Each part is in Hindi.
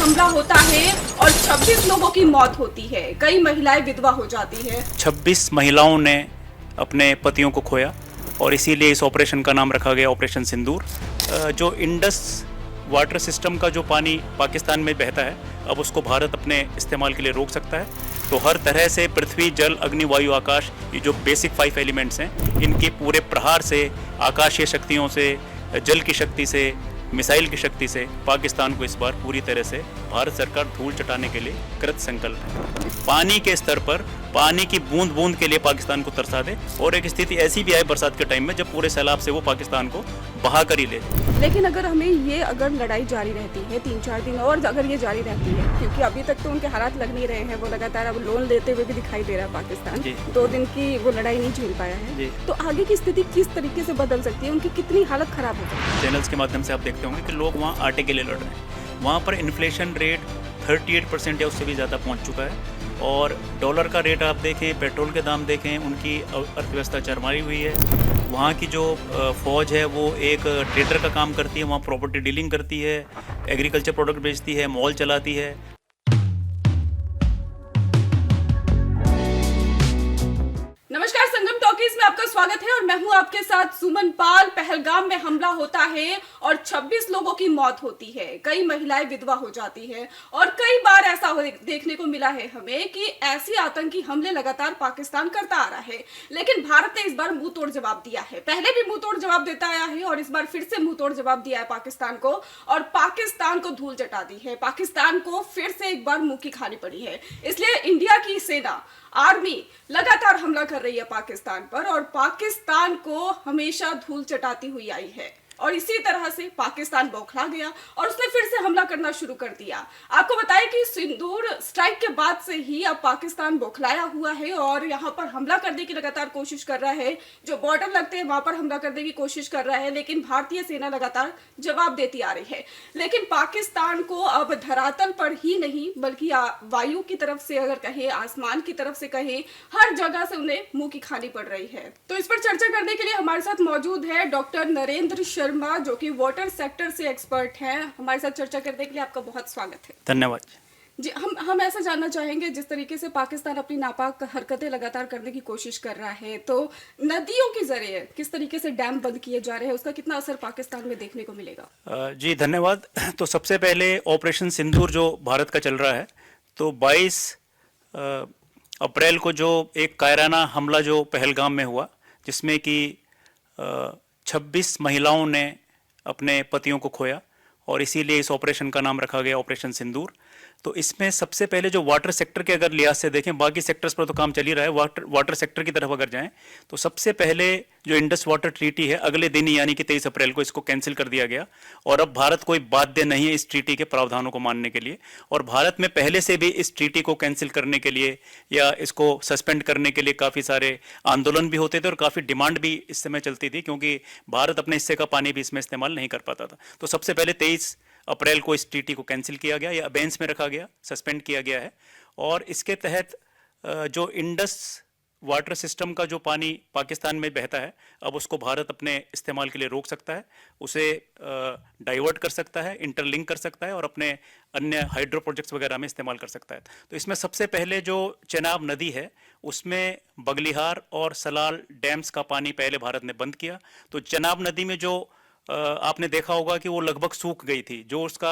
हमला होता है और 26 लोगों की मौत होती है, कई महिलाएं विधवा हो जाती है। 26 महिलाओं ने अपने पतियों को खोया और इसीलिए इस ऑपरेशन का नाम रखा गया ऑपरेशन सिंदूर। जो इंडस वाटर सिस्टम का जो पानी पाकिस्तान में बहता है, अब उसको भारत अपने इस्तेमाल के लिए रोक सकता है। तो हर तरह से पृथ्वी, जल, अग्नि, वायु, आकाश, ये जो बेसिक 5 एलिमेंट्स हैं, इनके पूरे प्रहार से, आकाशीय शक्तियों से, जल की शक्ति से, मिसाइल की शक्ति से पाकिस्तान को इस बार पूरी तरह से भारत सरकार धूल चटाने के लिए कृत संकल्प है। पानी के स्तर पर, पानी की बूंद बूंद के लिए पाकिस्तान को तरसा दे और एक स्थिति ऐसी भी आए बरसात के टाइम में जब पूरे सैलाब से वो पाकिस्तान को बहा कर ही ले। लेकिन अगर लड़ाई जारी रहती है 3-4 दिन और अगर ये जारी रहती है, क्योंकि अभी तक तो उनके हालात लग नहीं रहे हैं, वो लगातार अब लोन लेते हुए भी दिखाई दे रहा है पाकिस्तान। 2 दिन की वो लड़ाई नहीं झेल पाया है, तो आगे की स्थिति किस तरीके से बदल सकती है, उनकी कितनी हालत खराब हो सकती है। चैनल्स के माध्यम से आप देखते होंगे कि लोग वहाँ आटे के लिए लड़ रहे हैं। वहाँ पर इन्फ्लेशन रेट 38% या उससे भी ज़्यादा पहुँच चुका है और डॉलर का रेट आप देखें, पेट्रोल के दाम देखें, उनकी अर्थव्यवस्था चरमराई हुई है। वहाँ की जो फ़ौज है वो एक ट्रेडर का काम करती है, वहाँ प्रॉपर्टी डीलिंग करती है, एग्रीकल्चर प्रोडक्ट बेचती है, मॉल चलाती है। नमस्कार, संगम टॉकीज में आपका स्वागत है और मैं हूं आपके साथ सुमन पाल। पहलगाम में हमला होता है और 26 लोगों की मौत होती है, कई महिलाएं विधवा हो जाती है और कई बार ऐसा देखने को मिला है हमें कि ऐसी आतंकी हमले लगातार पाकिस्तान करता आ रहा है। लेकिन भारत ने इस बार मुंह तोड़ जवाब दिया है, पहले भी मुंह तोड़ जवाब देता आया है और इस बार फिर से मुंह तोड़ जवाब दिया है पाकिस्तान को और पाकिस्तान को धूल चटा दी है। पाकिस्तान को फिर से एक बार मुंह की खानी पड़ी है, इसलिए इंडिया की सेना, आर्मी लगातार हमला कर रही है पाकिस्तान पर और पाकिस्तान को हमेशा धूल चटाती हुई आई है और इसी तरह से पाकिस्तान बौखला गया और उसने फिर से हमला करना शुरू कर दिया। आपको बताएं कि सिंदूर स्ट्राइक के बाद से ही अब पाकिस्तान बौखलाया हुआ है और यहाँ पर हमला करने की लगातार कोशिश कर रहा है, जो बॉर्डर लगते हैं वहां पर हमला करने की कोशिश कर रहा है, लेकिन भारतीय सेना लगातार जवाब देती आ रही है। लेकिन पाकिस्तान को अब धरातल पर ही नहीं बल्कि वायु की तरफ से अगर कहें, आसमान की तरफ से कहें, हर जगह से उन्हें मुंह की खानी पड़ रही है। तो इस पर चर्चा करने के लिए हमारे साथ मौजूद है डॉक्टर नरेंद्र शर्मा, जो कि वाटर सेक्टर से एक्सपर्ट हैं। हमारे साथ चर्चा करने के लिए आपका बहुत स्वागत है। धन्यवाद जी। हम ऐसा जानना चाहेंगे, जिस तरीके से पाकिस्तान अपनी नापाक हरकतें लगातार करने की कोशिश कर रहा है, तो नदियों के जरिए किस तरीके से डैम बंद किए जा रहे हैं, उसका कितना असर पाकिस्तान में देखने को मिलेगा? जी धन्यवाद। तो सबसे पहले ऑपरेशन सिंदूर जो भारत का चल रहा है, तो 22 अप्रैल को जो एक कायराना हमला जो पहलगाम में हुआ, जिसमें कि 26 महिलाओं ने अपने पतियों को खोया और इसीलिए इस ऑपरेशन का नाम रखा गया ऑपरेशन सिंदूर। तो इसमें सबसे पहले जो वाटर सेक्टर के अगर लिहाज से देखें, बाकी सेक्टर्स पर तो काम चल ही रहा है, वाटर सेक्टर की तरफ अगर जाएं तो सबसे पहले जो इंडस वाटर ट्रीटी है, अगले दिन ही यानी कि 23 अप्रैल को इसको कैंसिल कर दिया गया और अब भारत कोई बाध्य नहीं है इस ट्रीटी के प्रावधानों को मानने के लिए। और भारत में पहले से भी इस ट्रीटी को कैंसिल करने के लिए या इसको सस्पेंड करने के लिए काफ़ी सारे आंदोलन भी होते थे और काफ़ी डिमांड भी इस समय चलती थी, क्योंकि भारत अपने हिस्से का पानी भी इसमें इस्तेमाल नहीं कर पाता था। तो सबसे पहले 23 अप्रैल को इस ट्रीटी को कैंसिल किया गया या अबेंस में रखा गया, सस्पेंड किया गया है। और इसके तहत जो इंडस वाटर सिस्टम का जो पानी पाकिस्तान में बहता है, अब उसको भारत अपने इस्तेमाल के लिए रोक सकता है, उसे डाइवर्ट कर सकता है, इंटरलिंक कर सकता है और अपने अन्य हाइड्रो प्रोजेक्ट्स वगैरह में इस्तेमाल कर सकता है। तो इसमें सबसे पहले जो चेनाब नदी है, उसमें बगलिहार और सलाल डैम्स का पानी पहले भारत ने बंद किया। तो चेनाब नदी में जो आपने देखा होगा कि वो लगभग सूख गई थी, जो उसका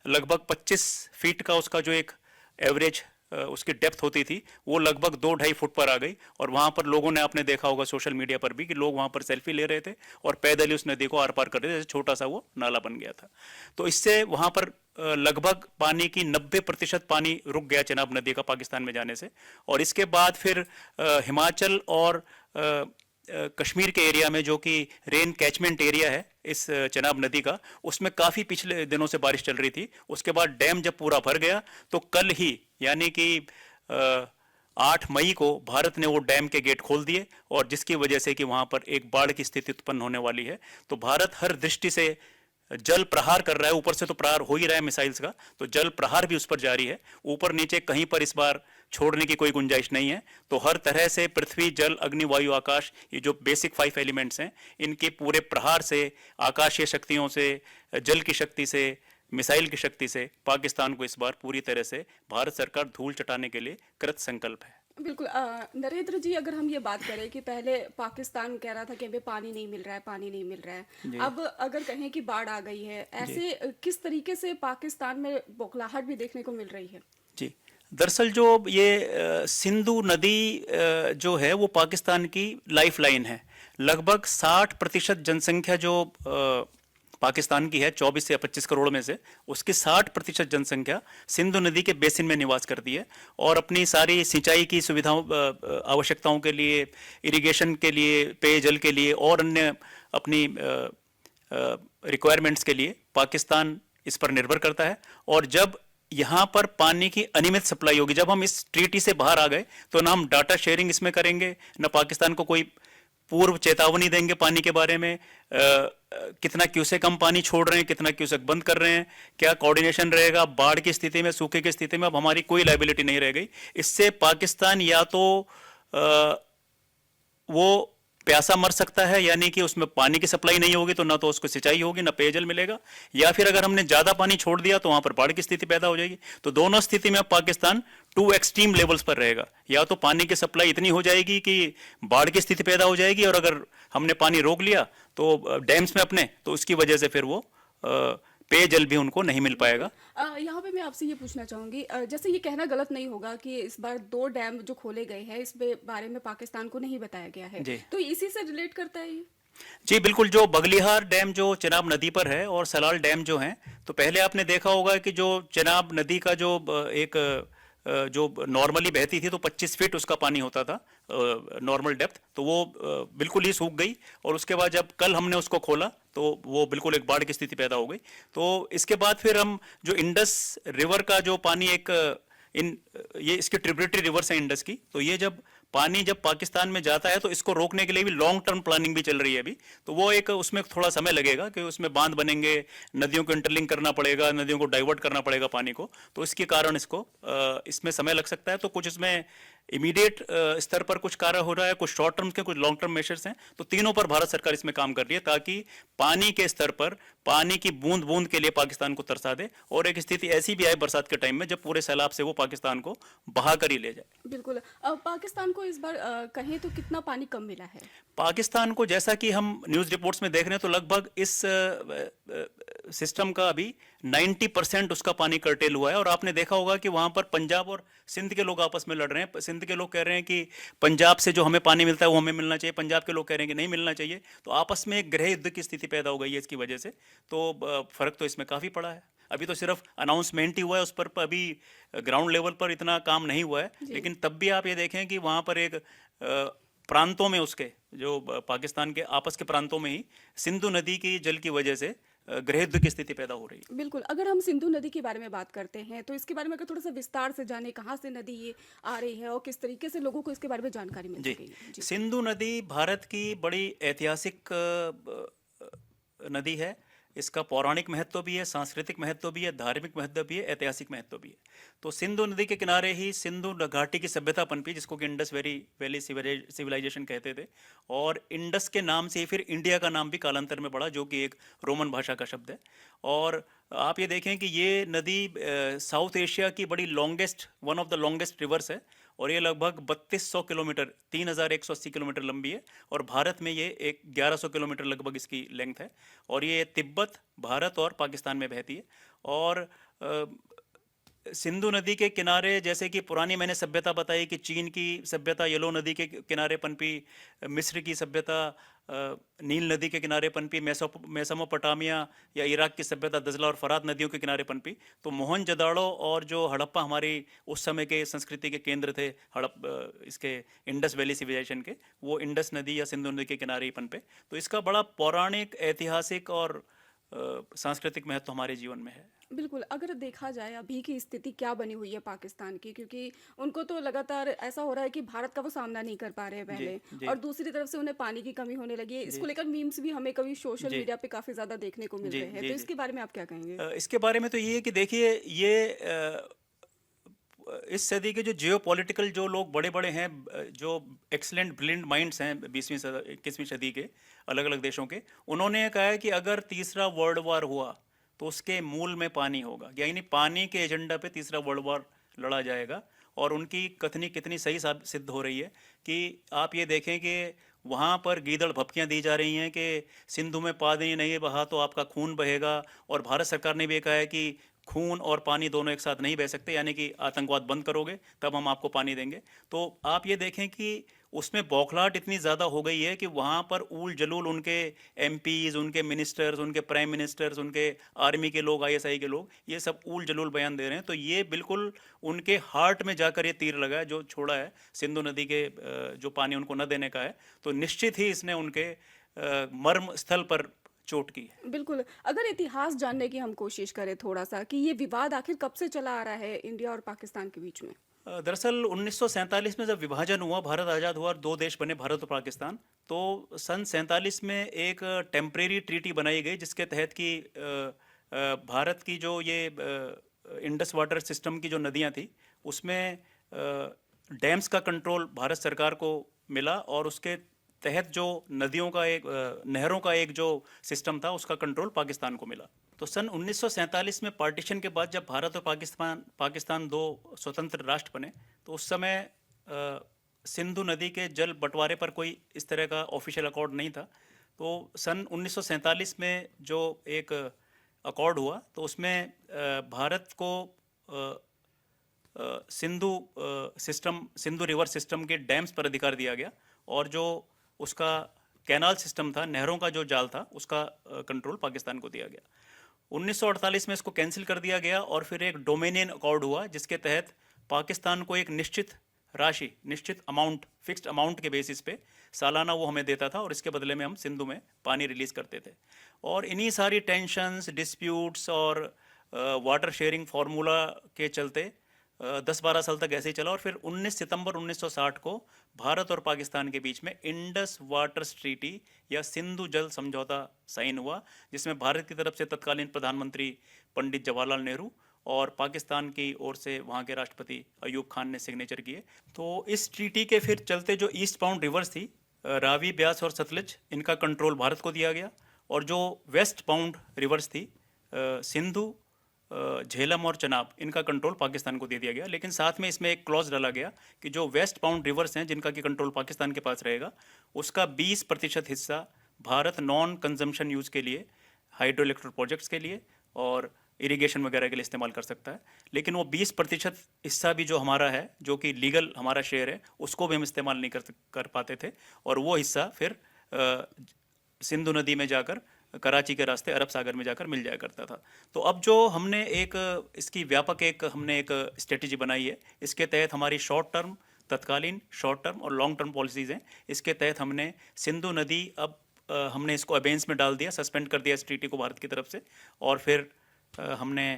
लगभग 25 फीट का उसका जो एक एवरेज उसकी डेप्थ होती थी, वो लगभग 2-2.5 फुट पर आ गई। और वहाँ पर लोगों ने, आपने देखा होगा सोशल मीडिया पर भी, कि लोग वहाँ पर सेल्फी ले रहे थे और पैदल ही उस नदी को आर पार कर रहे थे, जैसे छोटा सा वो नाला बन गया था। तो इससे वहाँ पर लगभग पानी की 90% पानी रुक गया चेनाब नदी का पाकिस्तान में जाने से। और इसके बाद फिर हिमाचल और कश्मीर के एरिया में, जो कि रेन कैचमेंट एरिया है इस चेनाब नदी का, उसमें काफ़ी पिछले दिनों से बारिश चल रही थी। उसके बाद डैम जब पूरा भर गया तो कल ही यानी कि 8 मई को भारत ने वो डैम के गेट खोल दिए और जिसकी वजह से कि वहाँ पर एक बाढ़ की स्थिति उत्पन्न होने वाली है। तो भारत हर दृष्टि से जल प्रहार कर रहा है, ऊपर से तो प्रहार हो ही रहा है मिसाइल्स का, तो जल प्रहार भी उस पर जारी है। ऊपर नीचे कहीं पर इस बार छोड़ने की कोई गुंजाइश नहीं है। तो हर तरह से पृथ्वी, जल, अग्नि, वायु, आकाश, ये जो बेसिक 5 एलिमेंट्स हैं, इनके पूरे प्रहार से, आकाशीय शक्तियों से, जल की शक्ति से, मिसाइल की शक्ति से पाकिस्तान को इस बार पूरी तरह से भारत सरकार धूल चटाने के लिए कृत संकल्प है। बिल्कुल नरेंद्र जी, अगर हम ये बात करें कि पहले पाकिस्तान कह रहा था कि हमें पानी नहीं मिल रहा है, पानी नहीं मिल रहा है, जी अब अगर कहें कि बाढ़ आ गई है, जी ऐसे किस तरीके से पाकिस्तान में बौखलाहट भी देखने को मिल रही है? जी। दरअसल जो ये सिंधु नदी जो है वो पाकिस्तान की लाइफलाइन है। लगभग 60% जनसंख्या जो पाकिस्तान की है 24 से 25 करोड़ में से, उसकी 60% जनसंख्या सिंधु नदी के बेसिन में निवास करती है और अपनी सारी सिंचाई की सुविधाओं आवश्यकताओं के लिए, इरिगेशन के लिए, पेयजल के लिए और अन्य अपनी रिक्वायरमेंट्स के लिए पाकिस्तान इस पर निर्भर करता है। और जब यहाँ पर पानी की अनियमित सप्लाई होगी, जब हम इस ट्रीटी से बाहर आ गए, तो ना हम डाटा शेयरिंग इसमें करेंगे, ना पाकिस्तान को कोई पूर्व चेतावनी देंगे पानी के बारे में, कितना क्यूसेक हम पानी छोड़ रहे हैं, कितना क्यूसेक बंद कर रहे हैं, क्या कोऑर्डिनेशन रहेगा बाढ़ की स्थिति में, सूखे की स्थिति में। अब हमारी कोई लायबिलिटी नहीं रह गई। इससे पाकिस्तान या तो वो प्यासा मर सकता है, यानी कि उसमें पानी की सप्लाई नहीं होगी तो ना तो उसको सिंचाई होगी, ना पेयजल मिलेगा, या फिर अगर हमने ज्यादा पानी छोड़ दिया तो वहां पर बाढ़ की स्थिति पैदा हो जाएगी। तो दोनों स्थिति में पाकिस्तान टू एक्सट्रीम लेवल्स पर रहेगा। या तो पानी की सप्लाई इतनी हो जाएगी कि बाढ़ की स्थिति पैदा हो जाएगी, और अगर हमने पानी रोक लिया तो डैम्स में अपने, तो उसकी वजह से फिर वो पेयजल भी उनको नहीं मिल पाएगा। यहाँ पे मैं आपसे ये पूछना चाहूंगी, जैसे ये कहना गलत नहीं होगा कि इस बार 2 डैम जो खोले गए हैं इस बारे में पाकिस्तान को नहीं बताया गया है, तो इसी से रिलेट करता है ये? जी बिल्कुल। जो बगलिहार डैम जो चिनाब नदी पर है और सलाल डैम जो हैं, तो पहले आपने देखा होगा कि जो चिनाब नदी का जो एक जो नॉर्मली बहती थी तो 25 फीट उसका पानी होता था नॉर्मल डेप्थ, तो वो बिल्कुल ही सूख गई। और उसके बाद जब कल हमने उसको खोला तो वो बिल्कुल एक बाढ़ की स्थिति पैदा हो गई। तो इसके बाद फिर हम जो इंडस रिवर का जो पानी ये इसके ट्रिब्यूटरी रिवर्स है इंडस की, तो ये जब पानी जब पाकिस्तान में जाता है तो इसको रोकने के लिए भी लॉन्ग टर्म प्लानिंग भी चल रही है अभी। तो वो एक उसमें थोड़ा समय लगेगा कि उसमें बांध बनेंगे, नदियों को इंटरलिंक करना पड़ेगा, नदियों को डाइवर्ट करना पड़ेगा पानी को, तो इसके कारण इसमें समय लग सकता है। तो कुछ इसमें इमीडिएट स्तर पर कुछ कार्य हो रहा है, कुछ शॉर्ट टर्म के, कुछ लॉन्ग टर्म मेजर्स हैं। तो तीनों पर भारत सरकार इसमें काम कर रही है ताकि पानी के स्तर पर पानी की बूंद बूंद के लिए पाकिस्तान को तरसा दे और एक स्थिति ऐसी भी आए बरसात के टाइम में जब पूरे सैलाब से वो पाकिस्तान को बहा कर ही ले जाए। बिल्कुल। पाकिस्तान को इस बार कहें तो कितना पानी कम मिला है? पाकिस्तान को जैसा कि हम न्यूज़ रिपोर्ट्स में देख रहे हैं तो लगभग इस सिस्टम का अभी 90% उसका पानी कर्टेल हुआ है। और आपने देखा होगा कि वहां पर पंजाब और सिंध के लोग आपस में लड़ रहे हैं। सिंध के लोग कह रहे हैं कि पंजाब से जो हमें पानी मिलता है वो हमें मिलना चाहिए, पंजाब के लोग कह रहे हैं कि नहीं मिलना चाहिए। तो आपस में एक गृह युद्ध की स्थिति पैदा हो गई है इसकी वजह से। तो फर्क तो इसमें काफ़ी पड़ा है। अभी तो सिर्फ अनाउंसमेंट ही हुआ है, उस पर अभी ग्राउंड लेवल पर इतना काम नहीं हुआ है। लेकिन तब भी आप ये देखें कि वहाँ पर एक प्रांतों में उसके जो पाकिस्तान के आपस के प्रांतों में ही सिंधु नदी की जल की वजह से गृह युद्ध की स्थिति पैदा हो रही है। बिल्कुल। अगर हम सिंधु नदी के बारे में बात करते हैं तो इसके बारे में अगर थोड़ा सा विस्तार से जाने, कहाँ से नदी ये आ रही है और किस तरीके से लोगों को इसके बारे में जानकारी मिल सकेगी? जी, सिंधु नदी भारत की बड़ी ऐतिहासिक नदी है। इसका पौराणिक महत्व भी है, सांस्कृतिक महत्व भी है, धार्मिक महत्व भी है, ऐतिहासिक महत्व भी है। तो सिंधु नदी के किनारे ही सिंधु घाटी की सभ्यता पनपी, जिसको कि इंडस वैली सिविलाइजेशन कहते थे। और इंडस के नाम से ही फिर इंडिया का नाम भी कालांतर में पड़ा, जो कि एक रोमन भाषा का शब्द है। और आप ये देखें कि ये नदी साउथ एशिया की बड़ी one of the longest reverse है। और ये लगभग 3200 किलोमीटर 3180 किलोमीटर लंबी है। और भारत में ये 1100 किलोमीटर लगभग इसकी लेंथ है। और ये तिब्बत, भारत और पाकिस्तान में बहती है। और सिंधु नदी के किनारे, जैसे कि पुरानी मैंने सभ्यता बताई कि चीन की सभ्यता येलो नदी के किनारे पनपी, मिस्र की सभ्यता नील नदी के किनारे पनपी, मेसोपोटामिया या इराक की सभ्यता दजला और फरात नदियों के किनारे पनपी। तो मोहनजोदड़ो और जो हड़प्पा हमारी उस समय के संस्कृति के केंद्र थे, इसके इंडस वैली सिविलाइजेशन के, वो इंडस नदी या सिंधु नदी के किनारे ही पनपे। तो इसका बड़ा पौराणिक, ऐतिहासिक और सांस्कृतिक महत्व हमारे जीवन में है। बिल्कुल। अगर देखा जाए अभी की स्थिति क्या बनी हुई है पाकिस्तान की, क्योंकि उनको तो लगातार ऐसा हो रहा है कि भारत का वो सामना नहीं कर पा रहे हैं पहले, और दूसरी तरफ से उन्हें पानी की कमी होने लगी है। इसको लेकर मीम्स भी हमें कभी सोशल मीडिया पे काफी ज्यादा देखने को मिल रहे हैं। तो इसके बारे में आप क्या कहेंगे? इसके बारे में तो ये है कि देखिए, ये इस सदी के जो जियोपॉलिटिकल जो लोग बड़े बड़े हैं, जो एक्सीलेंट ब्रिलियंट माइंड्स हैं 21वीं सदी के अलग अलग देशों के, उन्होंने कहा है कि अगर तीसरा वर्ल्ड वॉर हुआ तो उसके मूल में पानी होगा, यानी पानी के एजेंडा पे तीसरा वर्ल्ड वॉर लड़ा जाएगा। और उनकी कथनी कितनी सही सिद्ध हो रही है कि आप ये देखें कि वहाँ पर गीदड़ भपकियाँ दी जा रही हैं कि सिंधु में पानी नहीं बहा तो आपका खून बहेगा, और भारत सरकार ने भी कहा है कि खून और पानी दोनों एक साथ नहीं बह सकते, यानी कि आतंकवाद बंद करोगे तब हम आपको पानी देंगे। तो आप ये देखें कि उसमें बौखलाहट इतनी ज़्यादा हो गई है कि वहाँ पर ऊल जलूल उनके एमपीज, उनके मिनिस्टर्स, उनके प्राइम मिनिस्टर्स, उनके आर्मी के लोग, आईएसआई के लोग, ये सब ऊल जलूल बयान दे रहे हैं। तो ये बिल्कुल उनके हार्ट में जाकर ये तीर लगा है जो छोड़ा है सिंधु नदी के जो पानी उनको न देने का है। तो निश्चित ही इसने उनके मर्म स्थल पर चोट की है। बिल्कुल। अगर इतिहास जानने की हम कोशिश करें थोड़ा सा कि ये विवाद आखिर कब से चला आ रहा है इंडिया और पाकिस्तान के बीच में? दरअसल 1947 में जब विभाजन हुआ, भारत आज़ाद हुआ और दो देश बने, भारत और पाकिस्तान, तो सन 47 में एक टेम्परेरी ट्रीटी बनाई गई जिसके तहत कि भारत की जो ये इंडस वाटर सिस्टम की जो नदियां थी उसमें डैम्स का कंट्रोल भारत सरकार को मिला, और उसके तहत जो नदियों का एक नहरों का एक जो सिस्टम था उसका कंट्रोल पाकिस्तान को मिला। तो सन 1947 में पार्टीशन के बाद जब भारत और पाकिस्तान दो स्वतंत्र राष्ट्र बने, तो उस समय सिंधु नदी के जल बंटवारे पर कोई इस तरह का ऑफिशियल अकॉर्ड नहीं था। तो सन 1947 में जो एक अकॉर्ड हुआ तो उसमें भारत को सिंधु रिवर सिस्टम के डैम्स पर अधिकार दिया गया, और जो उसका कैनाल सिस्टम था, नहरों का जो जाल था, उसका कंट्रोल पाकिस्तान को दिया गया। 1948 में इसको कैंसिल कर दिया गया, और फिर एक डोमिनियन अकॉर्ड हुआ जिसके तहत पाकिस्तान को एक निश्चित राशि, निश्चित अमाउंट, फिक्स्ड अमाउंट के बेसिस पे सालाना वो हमें देता था, और इसके बदले में हम सिंधु में पानी रिलीज़ करते थे। और इन्हीं सारी टेंशन्स, डिस्प्यूट्स और वाटर शेयरिंग फार्मूला के चलते 10-12 साल तक ऐसे ही चला, और फिर 19 सितंबर 1960 को भारत और पाकिस्तान के बीच में इंडस वाटर ट्रीटी या सिंधु जल समझौता साइन हुआ, जिसमें भारत की तरफ से तत्कालीन प्रधानमंत्री पंडित जवाहरलाल नेहरू और पाकिस्तान की ओर से वहाँ के राष्ट्रपति अयूब खान ने सिग्नेचर किए। तो इस ट्रीटी के फिर चलते जो ईस्ट बाउंड रिवर्स थी, रावी, ब्यास और सतलज, इनका कंट्रोल भारत को दिया गया, और जो वेस्ट बाउंड रिवर्स थी, सिंधु, झेलम और चनाब, इनका कंट्रोल पाकिस्तान को दे दिया गया। लेकिन साथ में इसमें एक क्लॉज डाला गया कि जो वेस्ट बाउंड रिवर्स हैं जिनका कि कंट्रोल पाकिस्तान के पास रहेगा, उसका 20% हिस्सा भारत नॉन कंजम्पशन यूज़ के लिए, हाइड्रो इलेक्ट्रिक प्रोजेक्ट्स के लिए और इरिगेशन वगैरह के लिए इस्तेमाल कर सकता है। लेकिन वो 20% हिस्सा भी जो हमारा है, जो कि लीगल हमारा शेयर है, उसको भी हम इस्तेमाल नहीं कर पाते थे, और वो हिस्सा फिर सिंधु नदी में जाकर कराची के रास्ते अरब सागर में जाकर मिल जाया करता था। तो अब जो हमने एक इसकी व्यापक हमने एक स्ट्रेटजी बनाई है, इसके तहत हमारी शॉर्ट टर्म, तत्कालीन, शॉर्ट टर्म और लॉन्ग टर्म पॉलिसीज़ हैं। इसके तहत हमने सिंधु नदी, अब हमने इसको अबेंस में डाल दिया, सस्पेंड कर दिया इस ट्रीटी को भारत की तरफ से, और फिर हमने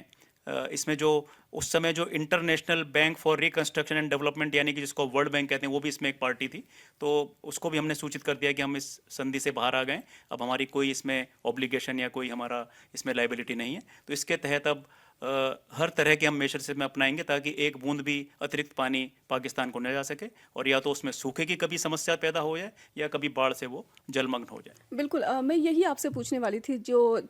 इसमें जो उस समय जो international bank for reconstruction and development, यानी कि जिसको वर्ल्ड बैंक कहते हैं, वो भी इसमें एक पार्टी थी, तो उसको भी हमने सूचित कर दिया कि हम इस संधि से बाहर आ गए, अब हमारी कोई इसमें ऑब्लिगेशन या कोई हमारा इसमें लाइबिलिटी नहीं है। तो इसके तहत अब हर तरह के हम मेजर्स में अपनाएंगे ताकि एक बूंद भी अतिरिक्त पानी पाकिस्तान को न जा सके, और या तो उसमें सूखे की कभी समस्या पैदा हो जाए या कभी बाढ़ से वो जलमग्न हो जाए। बिल्कुल। मैं यही आपसे पूछने वाली थी, जो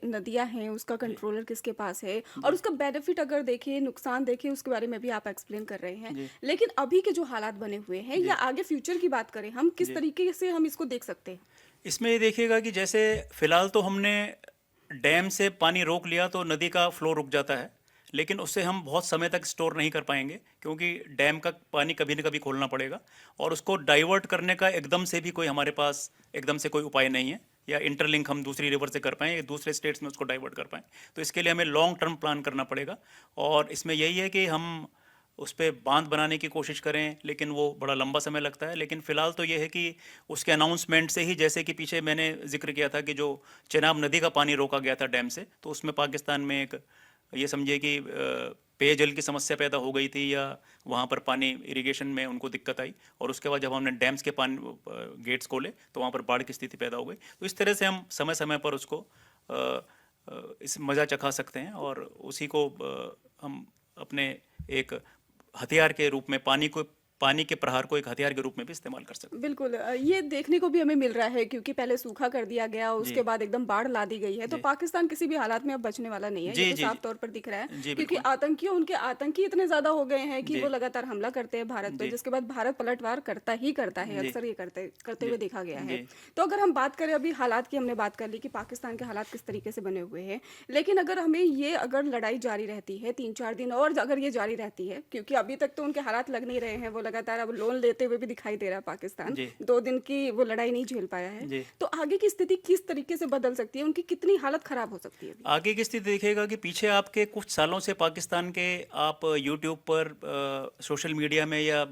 नदियां हैं उसका कंट्रोलर किसके पास है, और उसका बेनिफिट अगर देखें, नुकसान देखें, उसके बारे में भी आप एक्सप्लेन कर रहे हैं। लेकिन अभी के जो हालात बने हुए हैं या आगे फ्यूचर की बात करें हम, किस तरीके से हम इसको देख सकते हैं? इसमें ये देखिएगा कि जैसे फिलहाल तो हमने डैम से पानी रोक लिया तो नदी का फ्लो रुक जाता है, लेकिन उससे हम बहुत समय तक स्टोर नहीं कर पाएंगे, क्योंकि डैम का पानी कभी न कभी खोलना पड़ेगा, और उसको डाइवर्ट करने का एकदम से भी कोई हमारे पास एकदम से कोई उपाय नहीं है, या इंटरलिंक हम दूसरी रिवर से कर पाएँ या दूसरे स्टेट्स में उसको डाइवर्ट कर पाएँ। तो इसके लिए हमें लॉन्ग टर्म प्लान करना पड़ेगा, और इसमें यही है कि हम उस पर बांध बनाने की कोशिश करें, लेकिन वो बड़ा लंबा समय लगता है। लेकिन फ़िलहाल तो ये है कि उसके अनाउंसमेंट से ही, जैसे कि पीछे मैंने जिक्र किया था कि जो चेनाब नदी का पानी रोका गया था डैम से, तो उसमें पाकिस्तान में एक, ये समझिए कि पेयजल की समस्या पैदा हो गई थी, या वहाँ पर पानी इरिगेशन में उनको दिक्कत आई, और उसके बाद जब हमने डैम्स के पानी गेट्स खोले तो वहाँ पर बाढ़ की स्थिति पैदा हो गई। तो इस तरह से हम समय समय पर उसको इस मज़ा चखा सकते हैं, और उसी को हम अपने एक हथियार के रूप में, पानी को पानी के प्रहार को एक हथियार के रूप में भी इस्तेमाल कर सकते बिल्कुल ये देखने को भी हमें मिल रहा है क्योंकि पहले सूखा कर दिया गया, हैं। उसके बाद एकदम बाढ़ ला दी गई है, तो जी पाकिस्तान किसी भी हालात में अब बचने वाला नहीं है, ये जी तो जी साफ जी तौर पर दिख रहा है। जी क्योंकि बिल्कुल। आतंकी उनके आतंकी इतने ज्यादा हो गए हैं कि जी वो लगातार हमला करते हैं भारत पे, जी जिसके बाद भारत पलटवार करता ही करता है, जी अक्सर ये करते करते जी हुए देखा गया है। जी तो अगर हम बात करें अभी हालात की, हमने बात कर ली कि पाकिस्तान के हालात किस तरीके से बने हुए हैं, लेकिन अगर हमें ये अगर लड़ाई जारी रहती है 3-4 दिन और अगर ये जारी रहती है, क्योंकि अभी तक तो उनके हालात लग नहीं रहे हैं, वो लगातार अब लोन लेते हुए भी दिखाई दे रहा है पाकिस्तान, जी 2 दिन की वो लड़ाई नहीं झेल पाया है, जी तो आगे की स्थिति किस तरीके से बदल सकती है, उनकी कितनी हालत खराब हो सकती है अभी? आगे की स्थिति देखिएगा कि पीछे आपके कुछ सालों से पाकिस्तान के आप यूट्यूब पर सोशल मीडिया में या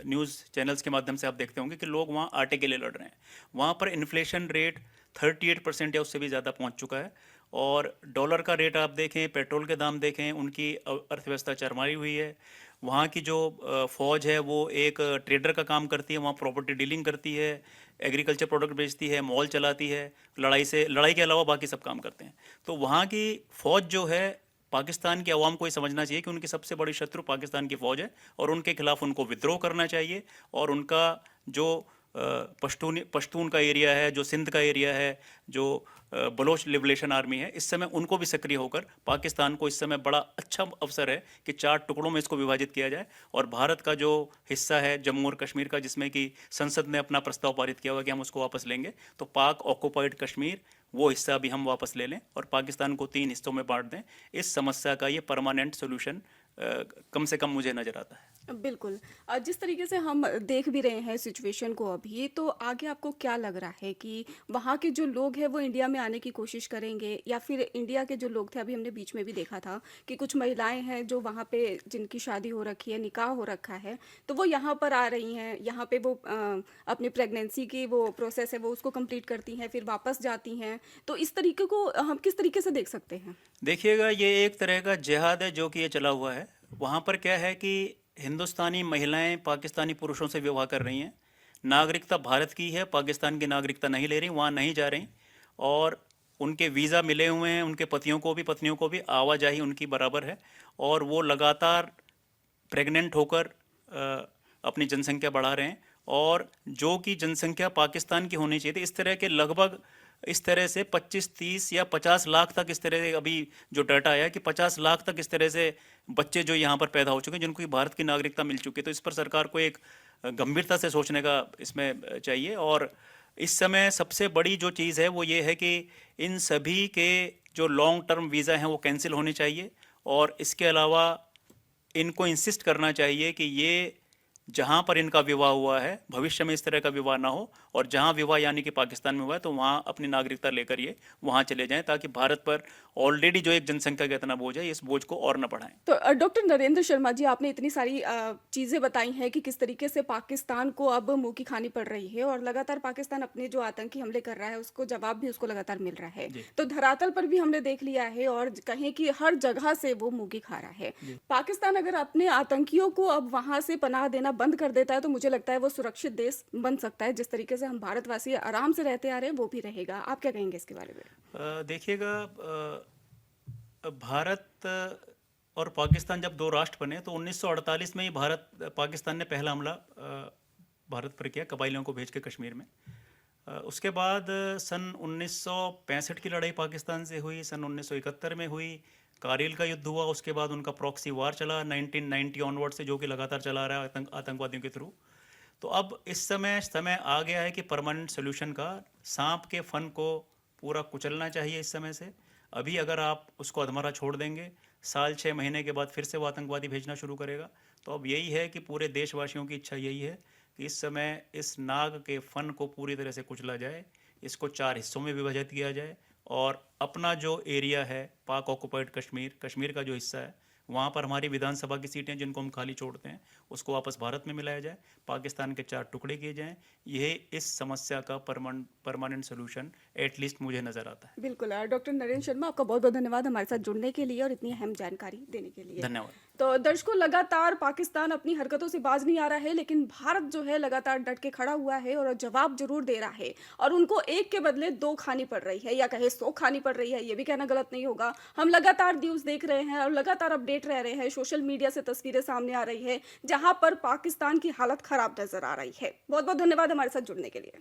न्यूज़ चैनल्स के माध्यम से आप देखते होंगे कि लोग वहाँ आटे के लिए लड़ रहे हैं। वहाँ पर इन्फ्लेशन रेट 38% या उससे भी ज़्यादा पहुँच चुका है, और डॉलर का रेट आप देखें, पेट्रोल के दाम देखें, उनकी अर्थव्यवस्था चरमराई हुई है। वहाँ की जो फौज है वो एक ट्रेडर का काम करती है, वहाँ प्रॉपर्टी डीलिंग करती है, एग्रीकल्चर प्रोडक्ट बेचती है, मॉल चलाती है, लड़ाई के अलावा बाकी सब काम करते हैं। तो वहाँ की फौज जो है, पाकिस्तान की आवाम को ये समझना चाहिए कि उनकी सबसे बड़ी शत्रु पाकिस्तान की फौज है, और उनके खिलाफ उनको विद्रोह करना चाहिए। और उनका जो पश्तून का एरिया है, जो सिंध का एरिया है, जो बलोच लिबरेशन आर्मी है, इस समय उनको भी सक्रिय होकर पाकिस्तान को इस समय बड़ा अच्छा अवसर है कि 4 टुकड़ों में इसको विभाजित किया जाए। और भारत का जो हिस्सा है जम्मू और कश्मीर का, जिसमें कि संसद ने अपना प्रस्ताव पारित किया हुआ कि हम उसको वापस लेंगे, तो पाक ऑक्युपाइड कश्मीर वो हिस्सा भी हम वापस ले लें और पाकिस्तान को 3 हिस्सों में बांट दें। इस समस्या का ये परमानेंट सोल्यूशन कम से कम मुझे नज़र आता है। बिल्कुल जिस तरीके से हम देख भी रहे हैं सिचुएशन को अभी, तो आगे आपको क्या लग रहा है कि वहाँ के जो लोग हैं वो इंडिया में आने की कोशिश करेंगे, या फिर इंडिया के जो लोग थे, अभी हमने बीच में भी देखा था कि कुछ महिलाएं हैं जो वहाँ पे जिनकी शादी हो रखी है, निकाह हो रखा है, तो वो यहाँ पर आ रही हैं, यहाँ पे वो अपनी प्रेगनेंसी की वो प्रोसेस है वो उसको कंप्लीट करती हैं, फिर वापस जाती हैं, तो इस तरीके को हम किस तरीके से देख सकते हैं? देखिएगा, ये एक तरह का जिहाद है जो कि ये चला हुआ है। वहाँ पर क्या है कि हिंदुस्तानी महिलाएं पाकिस्तानी पुरुषों से विवाह कर रही हैं, नागरिकता भारत की है, पाकिस्तान की नागरिकता नहीं ले रही, वहाँ नहीं जा रही, और उनके वीज़ा मिले हुए हैं, उनके पतियों को भी आवाजाही उनकी बराबर है, और वो लगातार प्रेग्नेंट होकर अपनी जनसंख्या बढ़ा रहे हैं। और जो कि जनसंख्या पाकिस्तान की होनी चाहिए थी, इस तरह के लगभग इस तरह से 25-30 या 50 लाख तक, इस तरह से अभी जो डाटा आया कि 50 लाख तक इस तरह से बच्चे जो यहाँ पर पैदा हो चुके हैं, जिनको भारत की नागरिकता मिल चुकी है। तो इस पर सरकार को एक गंभीरता से सोचने का इसमें चाहिए। और इस समय सबसे बड़ी जो चीज़ है वो ये है कि इन सभी के जो लॉन्ग टर्म वीज़ा हैं वो कैंसिल होने चाहिए, और इसके अलावा इनको इंसिस्ट करना चाहिए कि ये जहाँ पर इनका विवाह हुआ है भविष्य में इस तरह का विवाह ना हो, और जहाँ विवाह यानी कि पाकिस्तान में हुआ है तो वहाँ अपनी नागरिकता लेकर ये वहाँ चले जाएं, ताकि भारत पर ऑलरेडी जो एक जनसंख्या का इतना बोझ है, इस बोझ को और न बढ़ाएं। तो डॉक्टर नरेंद्र शर्मा जी, आपने इतनी सारी चीज़ें बताई हैं कि किस तरीके से पाकिस्तान को अब मुंह की खानी पड़ रही है, और लगातार पाकिस्तान अपने जो आतंकी हमले कर रहा है उसको जवाब भी उसको लगातार मिल रहा है, तो धरातल पर भी हमने देख लिया है, और कहें कि हर जगह से वो मुंह की खा रहा है। पाकिस्तान अगर अपने आतंकियों को अब वहां से पनाह देना बंद कर देता है तो मुझे लगता है वो सुरक्षित देश बन सकता है। जिस तरीके से हम भारतवासी आराम से रहते आ रहे हैं वो भी रहेगा। आप क्या कहेंगे इसके बारे में? देखिएगा, भारत और पाकिस्तान जब 2 राष्ट्र बने तो 1948 में ही पाकिस्तान ने पहला हमला भारत पर किया, कबाइलियों को भेज के कश्मीर में। उसके बाद सन 1965 की लड़ाई पाकिस्तान से हुई, सन 1971 में हुई, कारगिल का युद्ध हुआ, उसके बाद उनका प्रॉक्सी वार चला 1990 ऑनवर्ड से, जो कि लगातार चला रहा है आतंकवादियों के थ्रू। तो अब इस समय आ गया है कि परमानेंट सोल्यूशन का, सांप के फन को पूरा कुचलना चाहिए इस समय से। अभी अगर आप उसको अधमरा छोड़ देंगे, साल 6 महीने के बाद फिर से वो आतंकवादी भेजना शुरू करेगा। तो अब यही है कि पूरे देशवासियों की इच्छा यही है कि इस समय इस नाग के फन को पूरी तरह से कुचला जाए, इसको 4 हिस्सों में विभाजित किया जाए, और अपना जो एरिया है पाक ऑक्युपाइड कश्मीर का जो हिस्सा है, वहाँ पर हमारी विधानसभा की सीटें जिनको हम खाली छोड़ते हैं उसको वापस भारत में मिलाया जाए, पाकिस्तान के 4 टुकड़े किए जाएं। यह इस समस्या का परमानेंट सोल्यूशन एटलीस्ट मुझे नज़र आता है। बिल्कुल। डॉक्टर नरेंद्र शर्मा, आपका बहुत बहुत धन्यवाद हमारे साथ जुड़ने के लिए और इतनी अहम जानकारी देने के लिए। धन्यवाद। तो दर्शकों, लगातार पाकिस्तान अपनी हरकतों से बाज नहीं आ रहा है, लेकिन भारत जो है लगातार डट के खड़ा हुआ है और जवाब जरूर दे रहा है। और उनको एक के बदले दो खानी पड़ रही है, या कहे 100 खानी पड़ रही है, ये भी कहना गलत नहीं होगा। हम लगातार न्यूज देख रहे हैं और लगातार अपडेट रह रहे हैं। सोशल मीडिया से तस्वीरें सामने आ रही है जहां पर पाकिस्तान की हालत खराब नजर आ रही है। बहुत बहुत धन्यवाद हमारे साथ जुड़ने के लिए।